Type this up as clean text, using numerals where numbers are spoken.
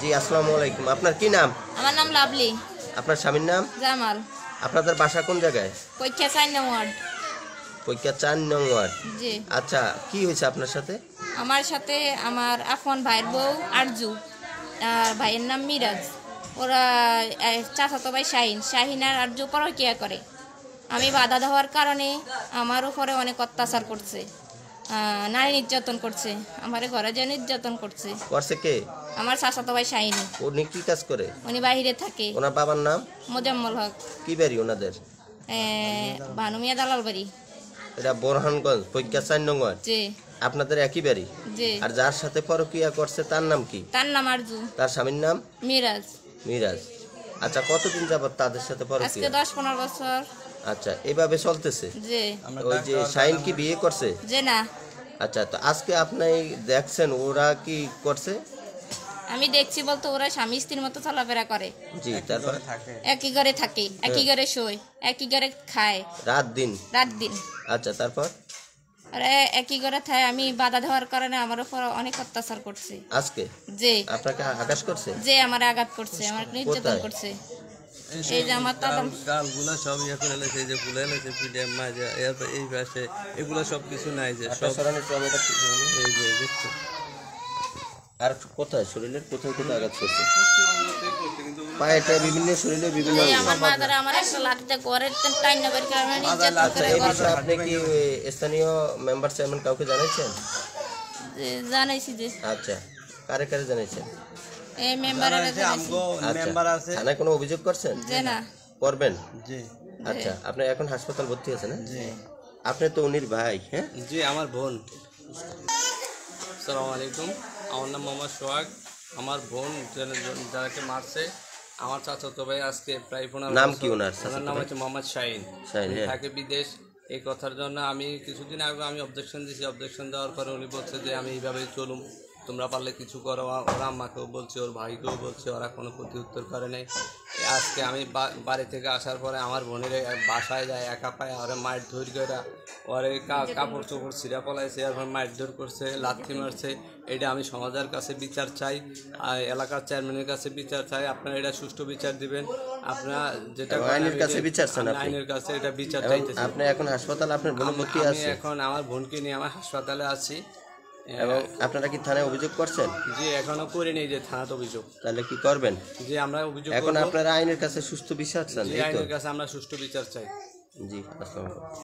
জি, আসসালামু আলাইকুম। আপনার কি নাম? আমার নাম লাভলি। আপনার স্বামীর নাম? জামাল। আপনাদের বাসা কোন জায়গায়? পরীক্ষা 4 নং ওয়ার্ড। পৈকা 4 নং ওয়ার্ড। জি। আচ্ছা, কি হয়েছে আপনার সাথে? আমার সাথে আমার আপন ভাইয়ের বউ আরজু আর ভাইয়ের নাম মিরাজ। ওরা চাচাতো ভাই শাহিন আর আরজু পরকীয়া করে। আমি বাধা দেওয়ার কারণে আমার উপরে অনেক অত্যাচার করছে, নারী নির্যাতন করছে, আমার ঘরে যে নির্যাতন করছে। করছে কে? আমার চাচাতো ভাই শাহিন। উনি কি কাজ করে? উনি বাইরে থাকে। ওনার বাবার নাম? মোজাম্মল হক। কি বাড়ি ওনাদের? ভানুমিয়া দালাল বাড়ি। এটা বোরহানগঞ্জ, পৈকা 4 নং ওয়ার্ড। জি। আপনাদের একই বাড়ি? জি। আর যার সাথে পরকীয়া করছে তার নাম কি? তার নাম আরজু। তার স্বামীর নাম? মিরাজ। মিরাজ। আচ্ছা, কতদিন যাবত তাদের সাথে আজকে পরকীয়া? 10-15 বছর। আচ্ছা, এভাবে চলতেছে? জি। ওই যে শাহিন কি বিয়ে করছে? যে না। আচ্ছা, তো আজকে আপনি দেখছেন ওরা কি করছে? আমি দেখছি বলতে ওরা স্বামী স্ত্রীর মতো চলাফেরা করে। জি, তারপর একই ঘরে থাকে, একই ঘরে শোয়, একই ঘরে খায়, রাত দিন? রাত দিন। আচ্ছা, তারপর আরে একই ঘরে থাকে, আমি বাধা দেওয়ার কারণে আমার উপর অনেক অত্যাচার করছে। আজকে যে আপনাকে আকাশ করছে? যে আমার আঘাত করছে, আমার নির্যাতন করছে। এই যে আমার দাদা গালগুলা সব ইয়ে করে লেছে, এই যে ফুলে লেছে পিডিএম মাঝে এরপর এই পাশে এগুলো সব কিছু নাই যে সব এই যে দেখছো। আর কোথায় শরীরের কোথায় কোথায় আঘাত করছে? পায়েটা বিভিন্ন শরীরে বিভিন্ন এই আমার মাদারে আমার একটা লাঠিতে ঘরের টাইনা বের করে আমার নির্যাতন আচ্ছা, করে। এই বিষয়ে আপনি কি স্থানীয় মেম্বার চেয়ারম্যান কাউকে জানাইছেন? জানাইছি যে। আচ্ছা, কারে কারে জানাইছেন? এই মেম্বারের জানাইছি। মেম্বার আছে থানায় কোনো অভিযোগ করছেন? যে না। করবেন? জি আচ্ছা, আপনি এখন হাসপাতাল ভর্তি আছেন? হ্যাঁ, জি আপনি তো উনির ভাই। হ্যাঁ, জি আমার বোন। আসসালামু আলাইকুম, আমার নাম মোহাম্মদ সোহাগ। আমার বোন যারাকে মারছে আমার চাচাতো ভাই আজকে প্রায় 15 নাম বছর। কি ওনার? ওনার নাম হচ্ছে মোহাম্মদ শাহিন। শাহিন, হ্যাঁ। থাকে বিদেশ। এই কথার জন্য আমি কিছুদিন আগে আমি অবজেকশন দিয়েছি। অবজেকশন দেওয়ার পরে উনি বলছে যে আমি এইভাবেই চলুম, তোমরা পারলে কিছু করো। ওরা আমাকেও বলছে, ওর ভাইকেও বলছে, ওরা কোনো প্রতি উত্তর করে নেই। আজকে আমি বাড়ি থেকে আসার পরে আমার বোনের বাসায় যায়, একা পায় ওরা মায়ের ধৈর করে ওরে কাপড় চোপড় ছিঁড়া পলাইছে, এরপর মায়ের ধর করছে, লাথি মারছে। এটা আমি সমাজের কাছে বিচার চাই, আর এলাকার চেয়ারম্যানের কাছে বিচার চাই। আপনারা এটা সুষ্ঠু বিচার দিবেন। আপনারা যেটা আইনের কাছে বিচার চান? আপনি আইনের কাছে এটা বিচার চাইতেছি। আপনি এখন হাসপাতাল, আপনার বোন ভর্তি আমি আছে? এখন আমার বোনকে নিয়ে আমার হাসপাতালে আছি। এবং আপনারা কি থানায় অভিযোগ করছেন? জি, এখনো করিনি যে থানাতে অভিযোগ। তাহলে কি করবেন? যে আমরা অভিযোগ এখন করব। আপনারা আইনের কাছে সুস্থ বিচার চান? যে আইনের কাছে আমরা সুষ্ঠু বিচার চাই। জি, আসসালামু আলাইকুম।